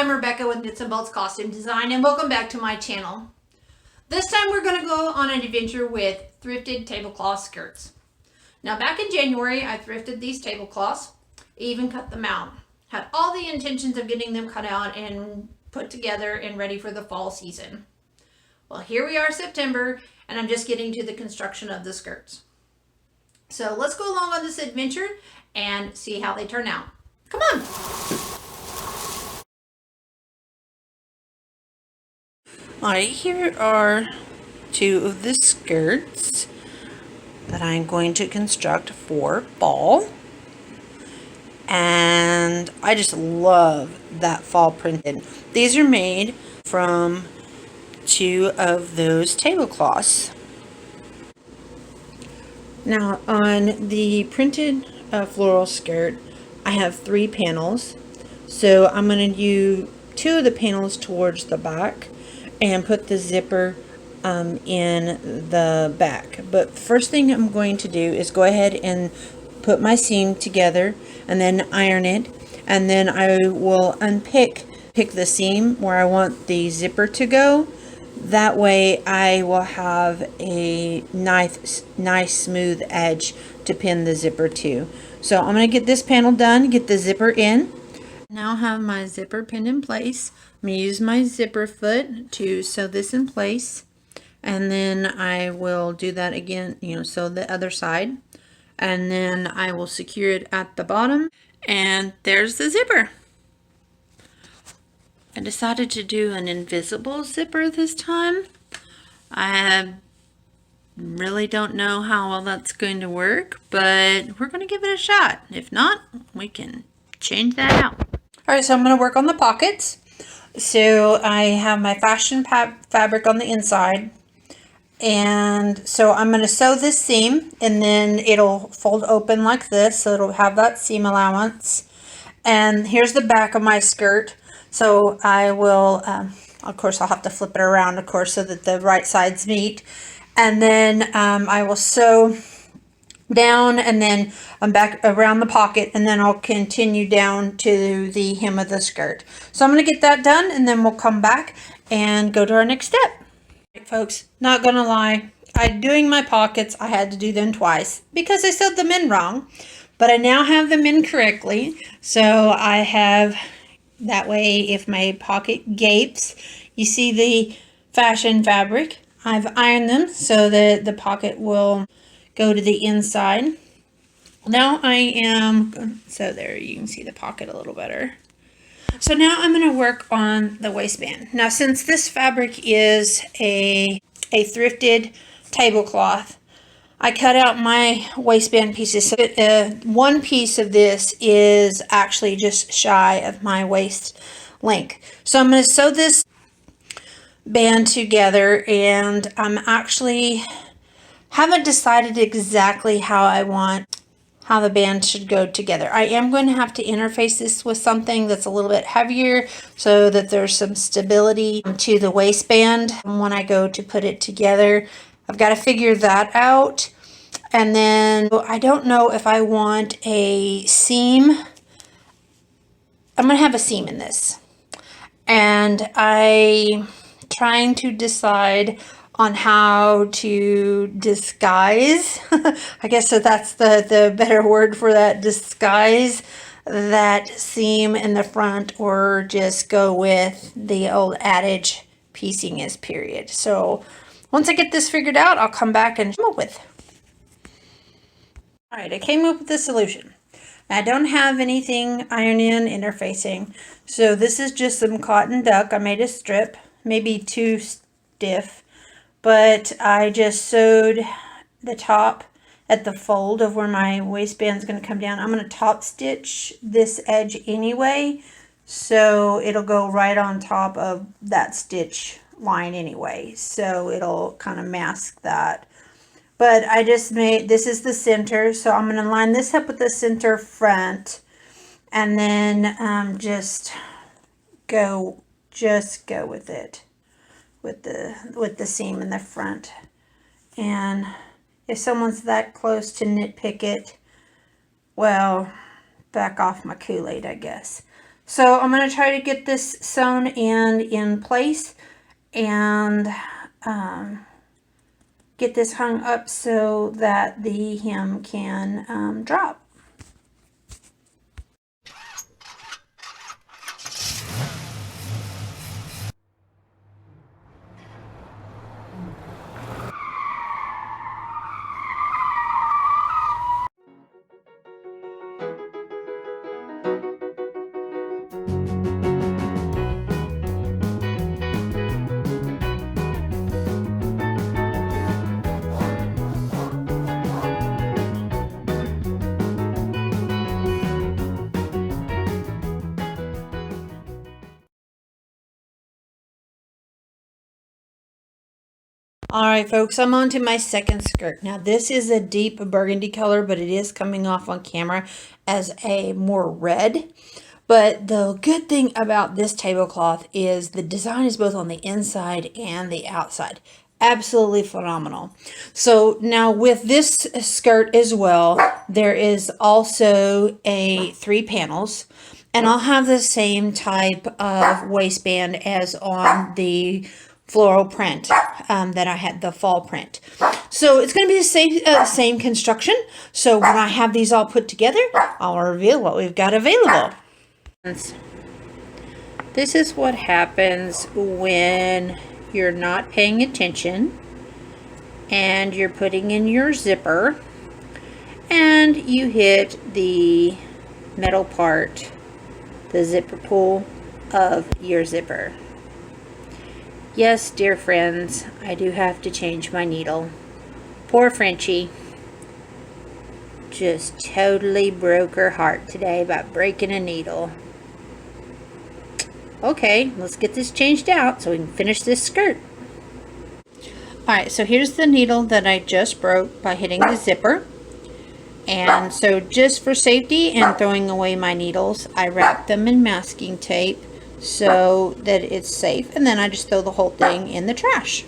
I'm Rebecca with Knits and Bolts Costume Design, and welcome back to my channel. This time we're going to go on an adventure with thrifted tablecloth skirts. Now back in January I thrifted these tablecloths, even cut them out. Had all the intentions of getting them cut out and put together and ready for the fall season. Well, here we are September and I'm just getting to the construction of the skirts. So let's go along on this adventure and see how they turn out. Come on! Alright, here are two of the skirts that I'm going to construct for fall. And I just love that fall printed. These are made from two of those tablecloths. Now on the printed floral skirt, I have 3 panels. So I'm going to do 2 of the panels towards the back and put the zipper in the back. But first thing I'm going to do is go ahead and put my seam together and then iron it, and then I will pick the seam where I want the zipper to go. That way I will have a nice smooth edge to pin the zipper to. So I'm going to get this panel done, get the zipper in. Now I have my zipper pinned in place. I'm going to use my zipper foot to sew this in place, and then I will do that again, sew the other side, and then I will secure it at the bottom, and there's the zipper. I decided to do an invisible zipper this time. I really don't know how well that's going to work, but we're going to give it a shot. If not, we can change that out. Alright, so I'm going to work on the pockets. So I have my fashion fabric on the inside, and so I'm going to sew this seam, and then it'll fold open like this, so it'll have that seam allowance. And here's the back of my skirt. So I will, of course I'll have to flip it around, of course, so that the right sides meet. And then I will sew down, and then I'm back around the pocket, and then I'll continue down to the hem of the skirt. So I'm going to get that done, and then we'll come back and go to our next step. Right, folks, not gonna lie, doing my pockets, I had to do them twice because I sewed them in wrong, but I now have them in correctly. So I have, that way if my pocket gapes, you see the fashion fabric, I've ironed them so that the pocket will go to the inside. Now I am, so there you can see the pocket a little better. So now I'm going to work on the waistband. Now since this fabric is a thrifted tablecloth, I cut out my waistband pieces. So one piece of this is actually just shy of my waist length. So I'm going to sew this band together, and I'm actually haven't decided exactly how the band should go together. I am going to have to interface this with something that's a little bit heavier so that there's some stability to the waistband when I go to put it together. I've got to figure that out. And then I don't know if I want a seam. I'm going to have a seam in this. And I'm trying to decide on how to disguise, I guess that's the better word for that, disguise that seam in the front, or just go with the old adage, piecing is period. So once I get this figured out, I'll come back and come up with. Alright, I came up with a solution. I don't have anything iron in interfacing, so this is just some cotton duck. I made a strip, maybe too stiff, but I just sewed the top at the fold of where my waistband is going to come down. I'm going to top stitch this edge anyway, so it'll go right on top of that stitch line anyway, so it'll kind of mask that. But I just made, this is the center, so I'm going to line this up with the center front, and then just go with it. With the seam in the front. And if someone's that close to nitpick it, well, back off my Kool-Aid, I guess. So I'm going to try to get this sewn and in place and get this hung up so that the hem can drop. All right, folks, I'm on to my second skirt. Now, this is a deep burgundy color, but it is coming off on camera as a more red. But the good thing about this tablecloth is the design is both on the inside and the outside. Absolutely phenomenal. So now with this skirt as well, there is also a 3 panels. And I'll have the same type of waistband as on the floral print that I had, the fall print. So it's going to be the same construction. So when I have these all put together, I'll reveal what we've got available. This is what happens when you're not paying attention and you're putting in your zipper and you hit the metal part, the zipper pull of your zipper. Yes, dear friends, I do have to change my needle. Poor Frenchie. Just totally broke her heart today by breaking a needle. Okay, let's get this changed out so we can finish this skirt. Alright, so here's the needle that I just broke by hitting the zipper. And so just for safety and throwing away my needles, I wrap them in masking tape so that it's safe, and then I just throw the whole thing in the trash.